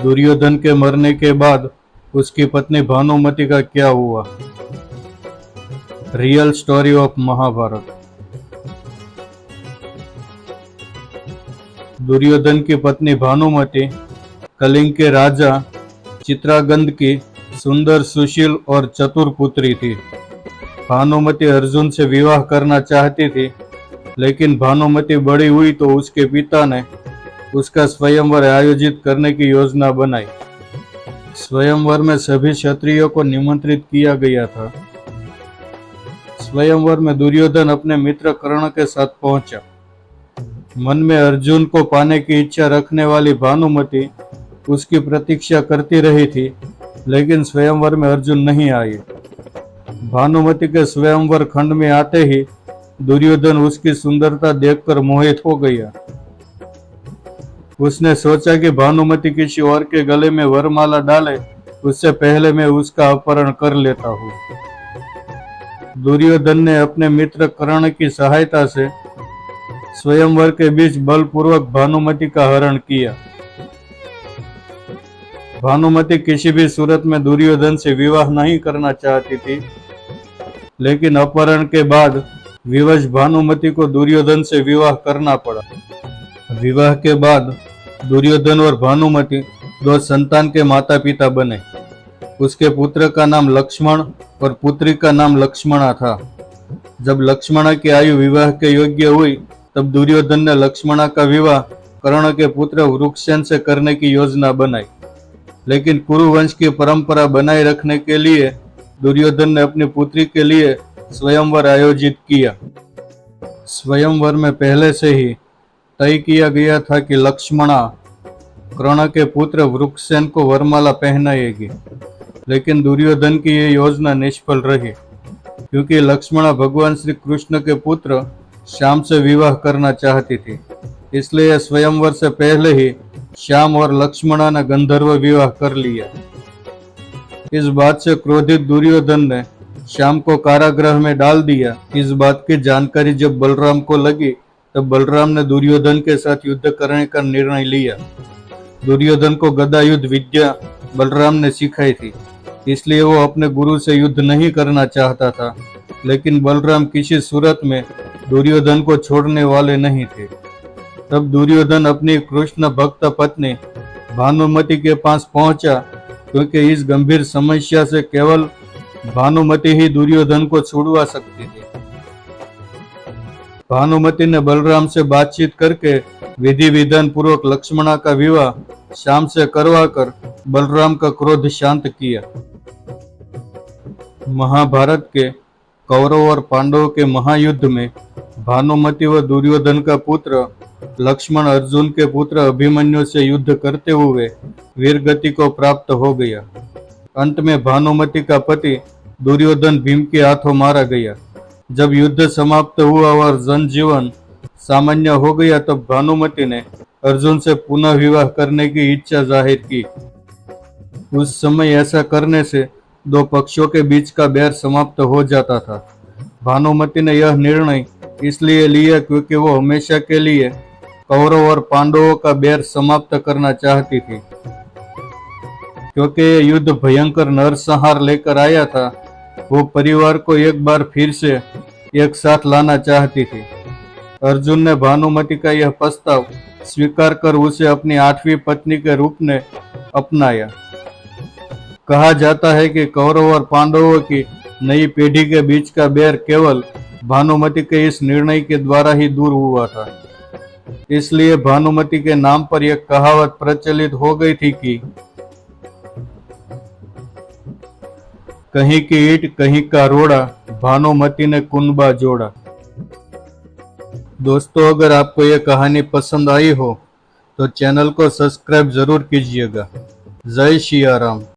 दुर्योधन के मरने के बाद उसकी पत्नी भानुमति का क्या हुआ? Real story of Mahabharat. Duryodhan की पत्नी भानुमति कलिंग के राजा चित्रागंध की सुंदर, सुशील और चतुर पुत्री थी। भानुमति अर्जुन से विवाह करना चाहती थी, लेकिन भानुमति बड़ी हुई तो उसके पिता ने उसका स्वयंवर आयोजित करने की योजना बनाई। स्वयंवर में सभी क्षत्रियों को निमंत्रित किया गया था। स्वयंवर में दुर्योधन अपने मित्र कर्ण के साथ पहुंचा। मन में अर्जुन को पाने की इच्छा रखने वाली भानुमति उसकी प्रतीक्षा करती रही थी, लेकिन स्वयंवर में अर्जुन नहीं आए। भानुमति के स्वयंवर खंड में आते ही दुर्योधन उसकी सुंदरता देखकर मोहित हो गया। उसने सोचा कि भानुमति किसी और के गले में वरमाला डाले उससे पहले मैं उसका अपहरण कर लेता हूँ। दुर्योधन ने अपने मित्र कर्ण की सहायता से स्वयंवर के बीच बलपूर्वक भानुमति का हरण किया। भानुमति किसी भी सूरत में दुर्योधन से विवाह नहीं करना चाहती थी, लेकिन अपहरण के बाद विवश भानुमति को दुर्योधन से विवाह करना पड़ा। विवाह के बाद दुर्योधन और भानुमति दो संतान के माता पिता बने। उसके पुत्र का नाम लक्ष्मण और पुत्री का नाम लक्ष्मणा था। जब लक्ष्मणा की आयु विवाह के योग्य हुई, तब दुर्योधन ने लक्ष्मणा का विवाह कर्ण के पुत्र वृक्षसेन से करने की योजना बनाई। लेकिन कुरुवंश की परंपरा बनाए रखने के लिए दुर्योधन ने अपनी पुत्री के लिए स्वयंवर आयोजित किया। स्वयंवर में पहले से ही तय किया गया था कि लक्ष्मणा कर्ण के पुत्र वृक्षसेन को वरमाला पहनाएगी, लेकिन दुर्योधन की यह योजना निष्फल रही, क्योंकि लक्ष्मणा भगवान श्री कृष्ण के पुत्र श्याम से विवाह करना चाहती थी। इसलिए स्वयंवर से पहले ही श्याम और लक्ष्मणा ने गंधर्व विवाह कर लिया। इस बात से क्रोधित दुर्योधन ने श्याम को कारागृह में डाल दिया। इस बात की जानकारी जब बलराम को लगी, तब बलराम ने दुर्योधन के साथ युद्ध करने का निर्णय लिया। दुर्योधन को गदा युद्ध विद्या बलराम ने सिखाई थी, इसलिए वो अपने गुरु से युद्ध नहीं करना चाहता था, लेकिन बलराम किसी सूरत में दुर्योधन को छोड़ने वाले नहीं थे। तब दुर्योधन अपनी कृष्ण भक्त पत्नी भानुमति के पास पहुंचा, क्योंकि इस गंभीर समस्या से केवल भानुमति ही दुर्योधन को छुड़वा सकती थी। भानुमति ने बलराम से बातचीत करके विधि विधान पूर्वक लक्ष्मणा का विवाह श्याम से करवाकर बलराम का क्रोध शांत किया। महाभारत के कौरव और पांडवों के महायुद्ध में भानुमति व दुर्योधन का पुत्र लक्ष्मण अर्जुन के पुत्र अभिमन्यु से युद्ध करते हुए वीरगति को प्राप्त हो गया। अंत में भानुमति का पति दुर्योधन भीम के हाथों मारा गया। जब युद्ध समाप्त हुआ और जनजीवन सामान्य हो गया, तब भानुमति ने अर्जुन से पुनः विवाह करने की इच्छा जाहिर की। उस समय ऐसा करने से दो पक्षों के बीच का बैर समाप्त हो जाता था। भानुमति ने यह निर्णय इसलिए लिया क्योंकि वो हमेशा के लिए कौरव और पांडवों का बैर समाप्त करना चाहती थी। क्योंकि यह युद्ध भयंकर नरसंहार लेकर आया था, वो परिवार को एक बार फिर से एक साथ लाना चाहती थी। अर्जुन ने भानुमति का यह प्रस्ताव स्वीकार कर उसे अपनी 8वीं पत्नी के रूप में अपनाया। कहा जाता है कि कौरव और पांडवों की नई पीढ़ी के बीच का बैर केवल भानुमति के इस निर्णय के द्वारा ही दूर हुआ था। इसलिए भानुमति के नाम पर यह कहावत प्रचलित हो गई थी कि कहीं की ईंट कहीं का रोड़ा, भानुमति ने कुनबा जोड़ा। दोस्तों, अगर आपको यह कहानी पसंद आई हो तो चैनल को सब्सक्राइब जरूर कीजिएगा। जय सिया राम।